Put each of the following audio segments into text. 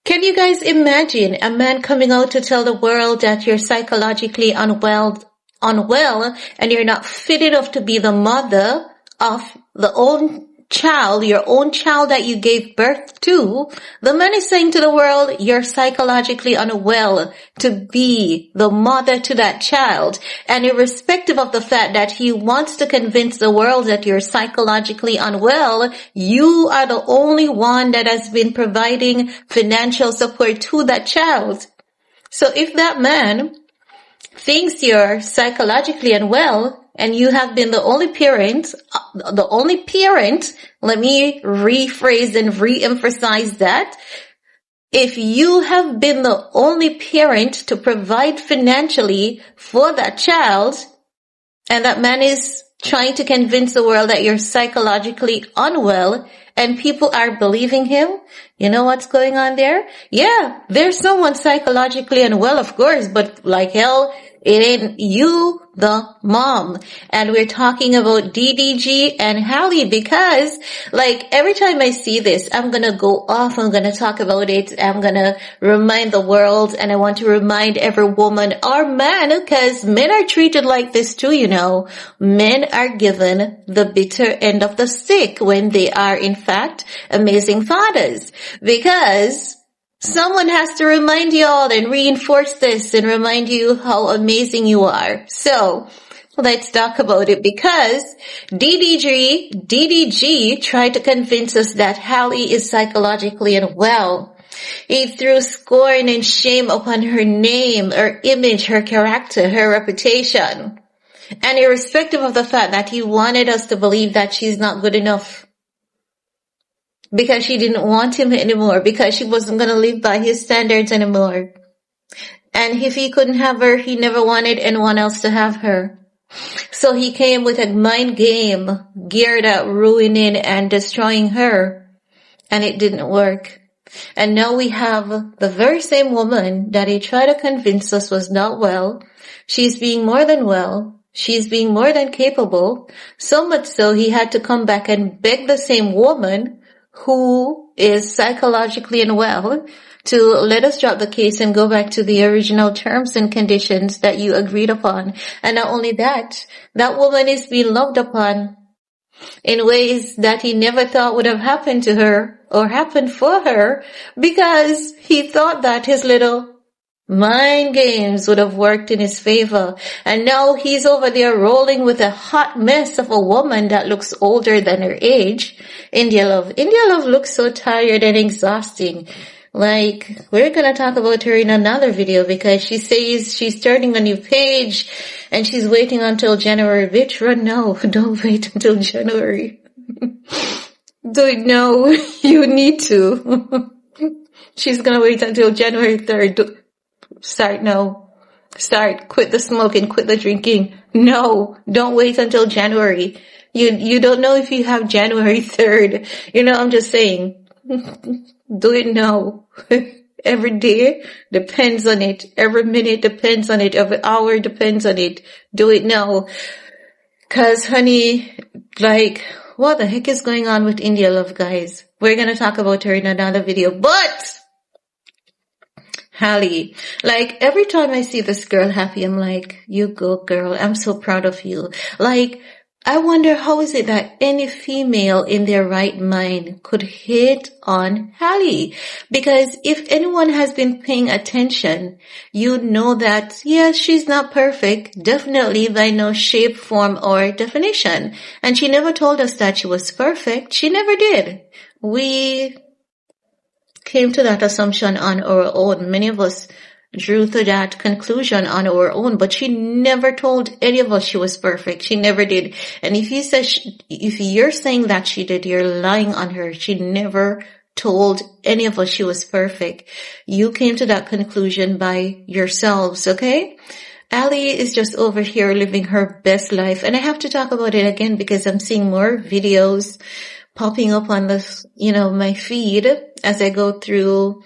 Can you guys imagine a man coming out to tell the world that you're psychologically unwell, and you're not fit enough to be the mother of your own child that you gave birth to? The man is saying to the world, you're psychologically unwell to be the mother to that child. And irrespective of the fact that he wants to convince the world that you're psychologically unwell, you are the only one that has been providing financial support to that child. So if that man thinks you're psychologically unwell, and you have been the only parent, let me rephrase and re-emphasize that. If you have been the only parent to provide financially for that child, and that man is trying to convince the world that you're psychologically unwell, and people are believing him, you know what's going on there? Yeah, there's someone psychologically unwell, of course, but like hell, it ain't you, the mom. And we're talking about DDG and Halle because, like, every time I see this, I'm gonna go off, I'm gonna talk about it, I'm gonna remind the world, and I want to remind every woman or man, because men are treated like this too, you know. Men are given the bitter end of the stick when they are, in fact, amazing fathers. Because someone has to remind you all and reinforce this and remind you how amazing you are. So let's talk about it, because DDG tried to convince us that Halle is psychologically unwell. He threw scorn and shame upon her name, her image, her character, her reputation. And irrespective of the fact that he wanted us to believe that she's not good enough, because she didn't want him anymore, because she wasn't going to live by his standards anymore. And if he couldn't have her, he never wanted anyone else to have her. So he came with a mind game geared at ruining and destroying her. And it didn't work. And now we have the very same woman that he tried to convince us was not well. She's being more than well. She's being more than capable. So much so he had to come back and beg the same woman who is psychologically unwell to let us drop the case and go back to the original terms and conditions that you agreed upon. And not only that, that woman is being loved upon in ways that he never thought would have happened to her or happened for her, because he thought that his little mind games would have worked in his favor. And now he's over there rolling with a hot mess of a woman that looks older than her age. Indialove looks so tired and exhausting. Like, we're gonna talk about her in another video, because she says she's starting a new page and she's waiting until January. Bitch, run now. Don't wait until January. Do it now. You need to. She's gonna wait until January 3rd. Start now. Start. Quit the smoking. Quit the drinking. No, don't wait until January. You don't know if you have January 3rd. You know, I'm just saying. Do it now. Every day depends on it. Every minute depends on it. Every hour depends on it. Do it now. 'Cause honey, like, what the heck is going on with indialove, guys? We're gonna talk about her in another video. But Halle, like, every time I see this girl happy, I'm like, you go girl, I'm so proud of you. Like, I wonder how is it that any female in their right mind could hate on Halle? Because if anyone has been paying attention, you know that, yes, she's not perfect, definitely by no shape, form, or definition. And she never told us that she was perfect. She never did. We came to that assumption on our own. Many of us drew to that conclusion on our own, but she never told any of us she was perfect. She never did. And if you're saying that she did, you're lying on her. She never told any of us she was perfect. You came to that conclusion by yourselves, okay? Halle is just over here living her best life. And I have to talk about it again because I'm seeing more videos popping up on this, my feed as I go through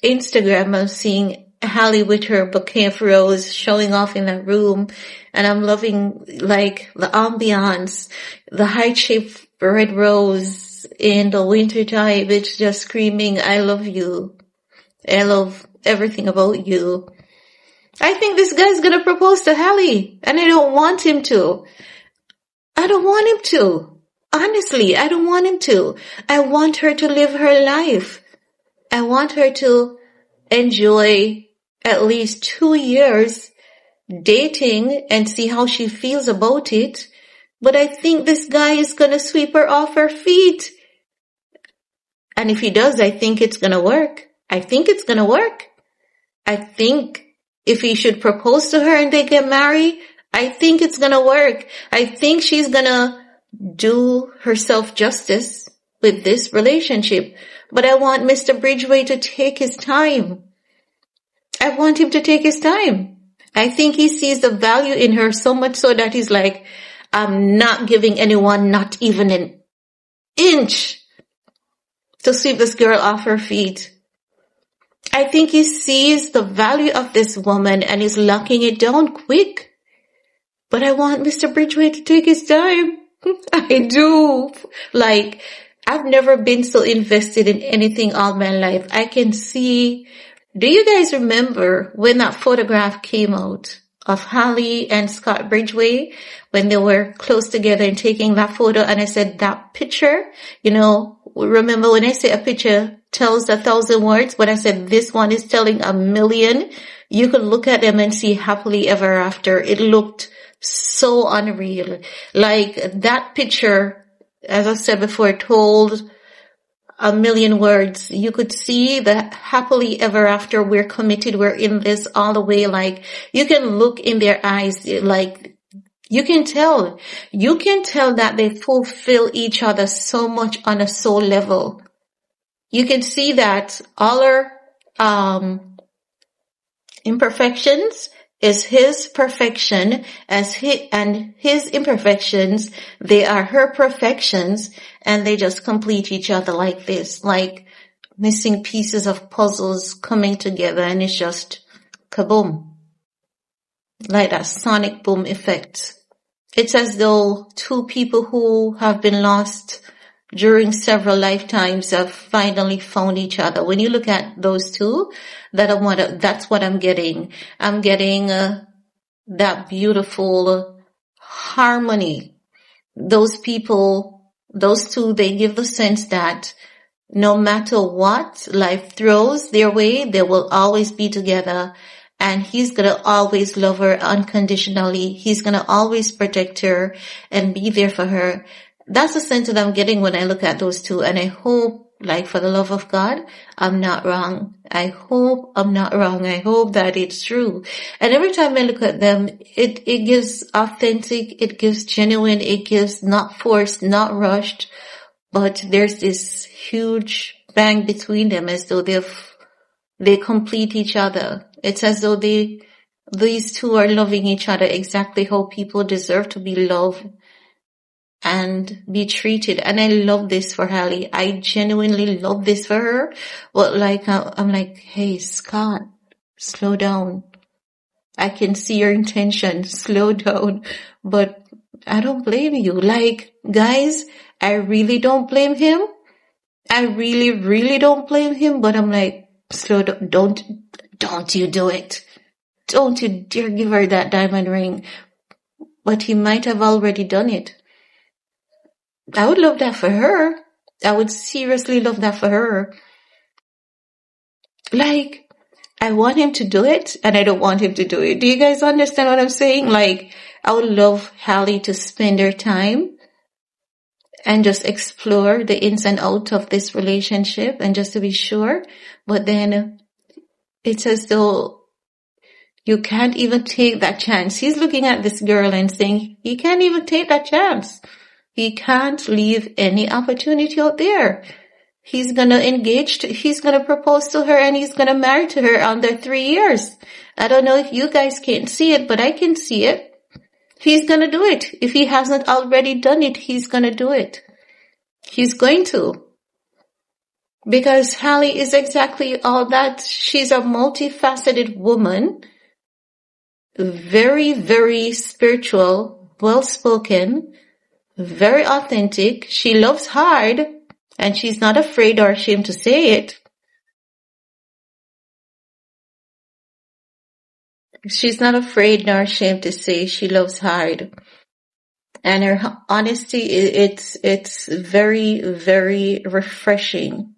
Instagram. I'm seeing Halle with her bouquet of rose showing off in that room, and I'm loving like the ambiance, the heart-shaped red rose in the winter time. It's just screaming, I love you. I love everything about you. I think this guy's gonna propose to Halle, and I don't want him to. I don't want him to. Honestly, I don't want him to. I want her to live her life. I want her to enjoy at least 2 years dating and see how she feels about it. But I think this guy is gonna sweep her off her feet. And if he does, I think it's gonna work. I think it's gonna work. I think if he should propose to her and they get married, I think it's gonna work. I think she's gonna do herself justice with this relationship. But I want Mr. Bridgeway to take his time. I want him to take his time. I think he sees the value in her so much so that he's like, I'm not giving anyone not even an inch to sweep this girl off her feet. I think he sees the value of this woman and is locking it down quick. But I want Mr. Bridgeway to take his time. I do. Like, I've never been so invested in anything all my life. I can see. Do you guys remember when that photograph came out of Halle and Scottbridgeway when they were close together and taking that photo? And I said, that picture, remember when I say a picture tells 1,000 words, but I said this one is telling 1,000,000. You could look at them and see happily ever after. It looked so unreal. Like that picture, as I said before, told 1,000,000 words. You could see the happily ever after. We're committed. We're in this all the way. Like you can look in their eyes. Like you can tell that they fulfill each other so much on a soul level. You can see that all our, imperfections is his perfection and his imperfections, they are her perfections, and they just complete each other like this, like missing pieces of puzzles coming together, and it's just kaboom. Like that sonic boom effect. It's as though two people who have been lost during several lifetimes have finally found each other. When you look at those two, that's what I'm getting. I'm getting that beautiful harmony. Those people, those two, they give the sense that no matter what life throws their way, they will always be together. And he's going to always love her unconditionally. He's going to always protect her and be there for her. That's the sense that I'm getting when I look at those two. And I hope, like, for the love of God, I'm not wrong. I hope I'm not wrong. I hope that it's true. And every time I look at them, it gives authentic, it gives genuine, it gives not forced, not rushed. But there's this huge bang between them as though they complete each other. It's as though these two are loving each other exactly how people deserve to be loved and be treated. And I love this for Halle. I genuinely love this for her. But like, I'm like, hey, Scott, slow down. I can see your intention. Slow down. But I don't blame you. Like, guys, I really don't blame him. I really, really don't blame him. But I'm like, slow down. Don't you do it. Don't you dare give her that diamond ring. But he might have already done it. I would love that for her. I would seriously love that for her. Like, I want him to do it, and I don't want him to do it. Do you guys understand what I'm saying? Like, I would love Halle to spend her time and just explore the ins and outs of this relationship and just to be sure. But then it's as though you can't even take that chance. He's looking at this girl and saying, he can't even take that chance. He can't leave any opportunity out there. He's gonna he's gonna propose to her and he's gonna marry to her under 3 years. I don't know if you guys can see it, but I can see it. He's gonna do it. If he hasn't already done it, he's gonna do it. He's going to. Because Halle is exactly all that. She's a multifaceted woman. Very, very spiritual, well-spoken, very authentic. She loves hard, and she's not afraid or ashamed to say it. She's not afraid nor ashamed to say she loves hard. And her honesty, it's very, very refreshing.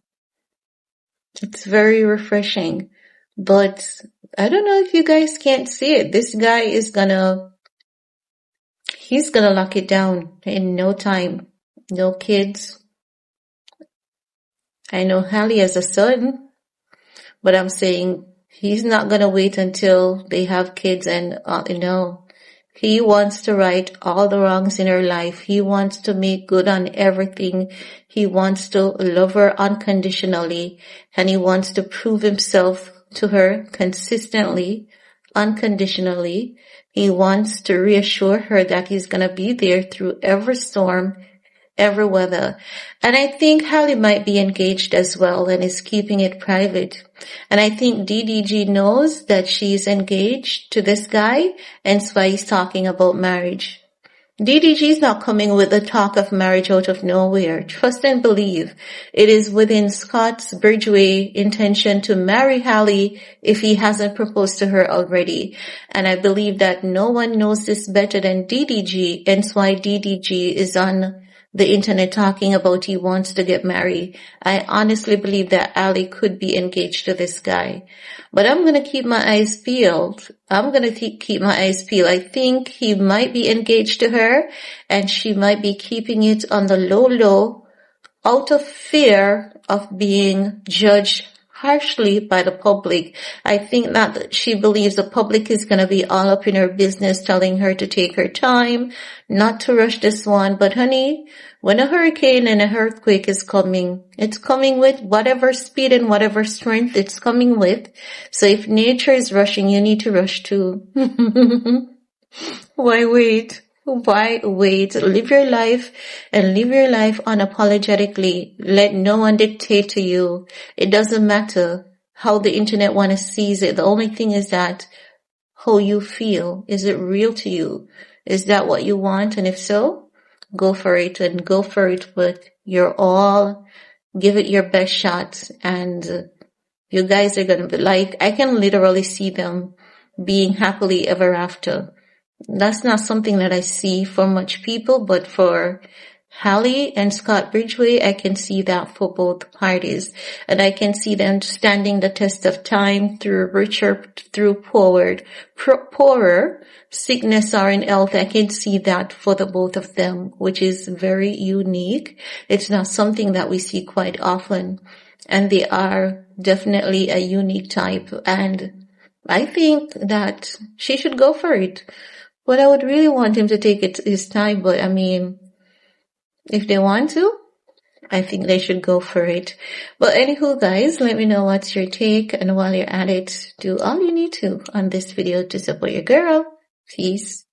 It's very refreshing. But I don't know if you guys can't see it. This guy he's gonna lock it down in no time. No kids. I know Halle has a son, but I'm saying he's not gonna wait until they have kids and, he wants to right all the wrongs in her life. He wants to make good on everything. He wants to love her unconditionally, and he wants to prove himself to her consistently, unconditionally. He wants to reassure her that he's going to be there through every storm, every weather. And I think Halle might be engaged as well and is keeping it private. And I think DDG knows that she's engaged to this guy, and that's why he's talking about marriage. DDG is not coming with the talk of marriage out of nowhere. Trust and believe. It is within Scottbridgeway intention to marry Halle if he hasn't proposed to her already. And I believe that no one knows this better than DDG, and that's why DDG is on the internet talking about he wants to get married. I honestly believe that Halle could be engaged to this guy. But I'm going to keep my eyes peeled. Keep my eyes peeled. I think he might be engaged to her, and she might be keeping it on the low, out of fear of being judged harshly by the public. I think that she believes the public is going to be all up in her business, telling her to take her time, not to rush this one. But honey, when a hurricane and a earthquake is coming, it's coming with whatever speed and whatever strength it's coming with. So if nature is rushing, you need to rush too. Why wait? Why wait? Live your life, and live your life unapologetically. Let no one dictate to you. It doesn't matter how the internet want to seize it. The only thing is that how you feel. Is it real to you? Is that what you want? And if so, go for it, and go for it with your all. Give it your best shot, and you guys are going to be like, I can literally see them being happily ever after. That's not something that I see for much people, but for Halle and Scottbridgeway, I can see that for both parties. And I can see them standing the test of time through richer, through poorer, sickness or in health. I can see that for the both of them, which is very unique. It's not something that we see quite often. And they are definitely a unique type. And I think that she should go for it. But I would really want him to take his time. But I mean, if they want to, I think they should go for it. But anywho, guys, let me know what's your take. And while you're at it, do all you need to on this video to support your girl. Peace.